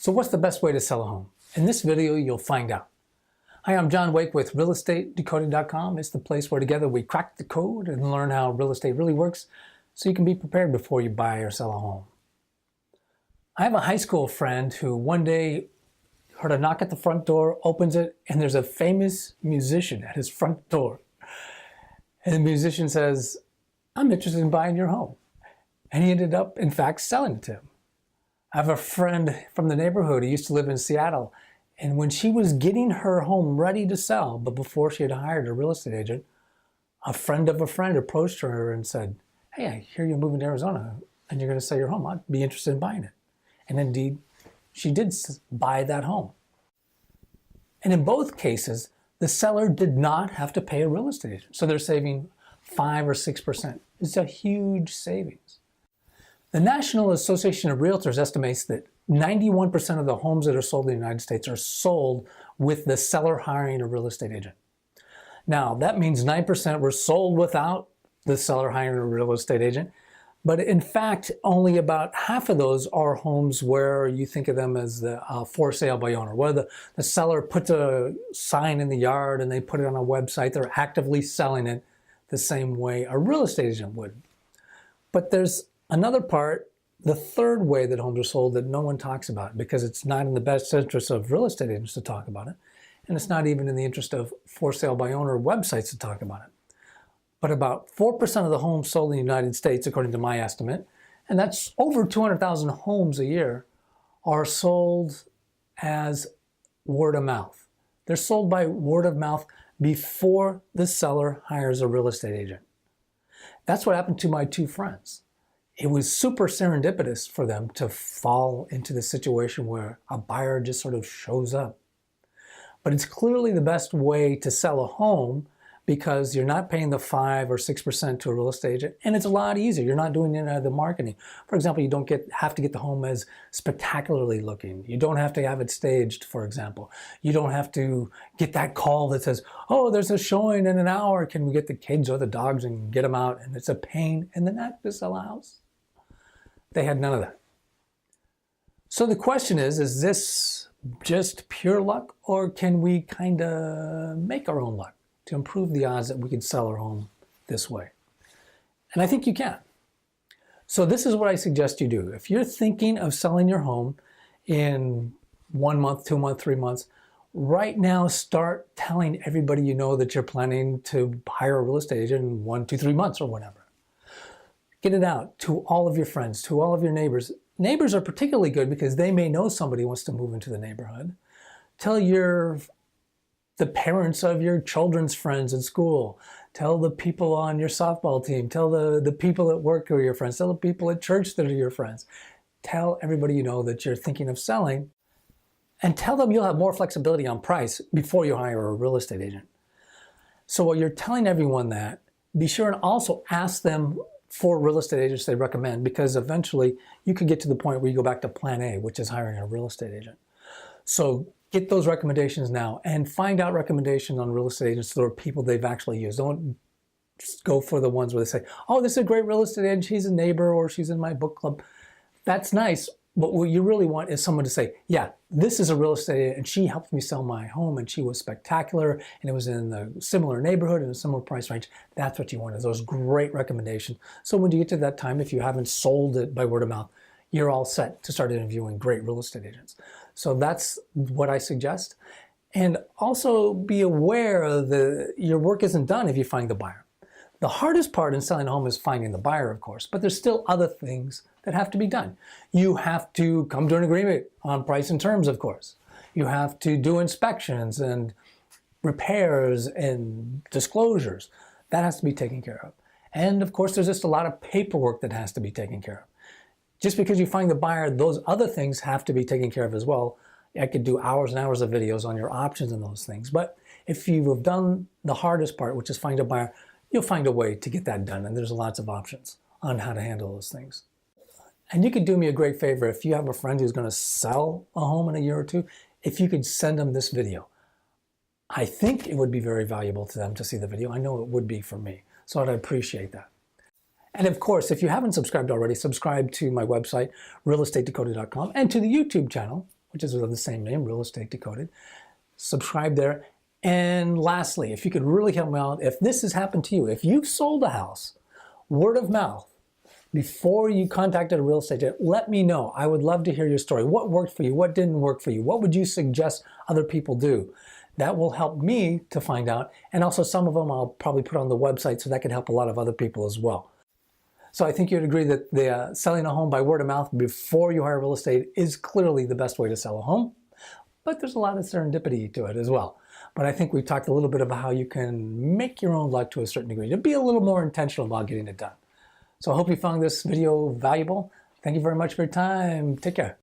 So what's the best way to sell a home? In this video, you'll find out. Hi, I'm John Wake with RealEstateDecoded.com. It's the place where together we crack the code and learn how real estate really works so you can be prepared before you buy or sell a home. I have a high school friend who one day heard a knock at the front door, opens it, and there's a famous musician at his front door. And the musician says, "I'm interested in buying your home." And he ended up, in fact, selling it to him. I have a friend from the neighborhood who used to live in Seattle, and when she was getting her home ready to sell, but before she had hired a real estate agent, a friend of a friend approached her and said, "Hey, I hear you're moving to Arizona and you're going to sell your home. I'd be interested in buying it." And indeed, she did buy that home. And in both cases, the seller did not have to pay a real estate agent. So they're saving 5 or 6%. It's a huge savings. The National Association of Realtors estimates that 91% of the homes that are sold in the United States are sold with the seller hiring a real estate agent. Now, that means 9% were sold without the seller hiring a real estate agent. But in fact, only about half of those are homes where you think of them as the for sale by owner, where the seller puts a sign in the yard and they put it on a website. They're actively selling it the same way a real estate agent would. But there's another part, the third way that homes are sold, that no one talks about because it's not in the best interest of real estate agents to talk about it. And it's not even in the interest of for sale by owner websites to talk about it. But about 4% of the homes sold in the United States, according to my estimate, and that's over 200,000 homes a year, are sold as word of mouth. They're sold by word of mouth before the seller hires a real estate agent. That's what happened to my two friends. It was super serendipitous for them to fall into the situation where a buyer just sort of shows up. But it's clearly the best way to sell a home because you're not paying the 5 or 6% to a real estate agent, and it's a lot easier. You're not doing any of the marketing. For example, you don't have to get the home as spectacularly looking. You don't have to have it staged, for example. You don't have to get that call that says, "Oh, there's a showing in an hour. Can we get the kids or the dogs and get them out?" And it's a pain in the neck to sell a house. They had none of that. So the question is this just pure luck, or can we kind of make our own luck to improve the odds that we could sell our home this way? And I think you can. So this is what I suggest you do. If you're thinking of selling your home in 1 month, 2 months, 3 months, right now start telling everybody you know that you're planning to hire a real estate agent in 1, 2, 3 months or whatever. Get it out to all of your friends, to all of your neighbors. Neighbors are particularly good because they may know somebody who wants to move into the neighborhood. Tell the parents of your children's friends in school. Tell the people on your softball team. Tell the people at work who are your friends. Tell the people at church that are your friends. Tell everybody you know that you're thinking of selling, and tell them you'll have more flexibility on price before you hire a real estate agent. So while you're telling everyone that, be sure and also ask them for real estate agents they recommend, because eventually you could get to the point where you go back to plan A, which is hiring a real estate agent. So get those recommendations now and find out recommendations on real estate agents that are people they've actually used. Don't just go for the ones where they say, "Oh, this is a great real estate agent. She's a neighbor," or "She's in my book club." That's nice. But what you really want is someone to say, "Yeah, this is a real estate agent and she helped me sell my home and she was spectacular and it was in a similar neighborhood and a similar price range." That's what you want, is those great recommendations. So when you get to that time, if you haven't sold it by word of mouth, you're all set to start interviewing great real estate agents. So that's what I suggest. And also be aware that your work isn't done if you find the buyer. The hardest part in selling a home is finding the buyer, of course, but there's still other things that have to be done. You have to come to an agreement on price and terms, of course. You have to do inspections and repairs and disclosures. That has to be taken care of. And of course, there's just a lot of paperwork that has to be taken care of. Just because you find the buyer, those other things have to be taken care of as well. I could do hours and hours of videos on your options and those things. But if you have done the hardest part, which is find a buyer, you'll find a way to get that done. And there's lots of options on how to handle those things. And you could do me a great favor if you have a friend who's going to sell a home in a year or two, if you could send them this video. I think it would be very valuable to them to see the video. I know it would be for me. So I'd appreciate that. And of course, if you haven't subscribed already, subscribe to my website, RealEstateDecoded.com, and to the YouTube channel, which is pages of the same name, Real Estate Decoded. Subscribe there. And lastly, if you could really help me out, if this has happened to you, if you've sold a house, word of mouth, before you contacted a real estate agent, let me know. I would love to hear your story. What worked for you? What didn't work for you? What would you suggest other people do? That will help me to find out. And also some of them I'll probably put on the website, so that can help a lot of other people as well. So I think you'd agree that the selling a home by word of mouth before you hire real estate is clearly the best way to sell a home. But there's a lot of serendipity to it as well. But I think we talked a little bit about how you can make your own luck to a certain degree, to be a little more intentional about getting it done. So I hope you found this video valuable. Thank you very much for your time. Take care.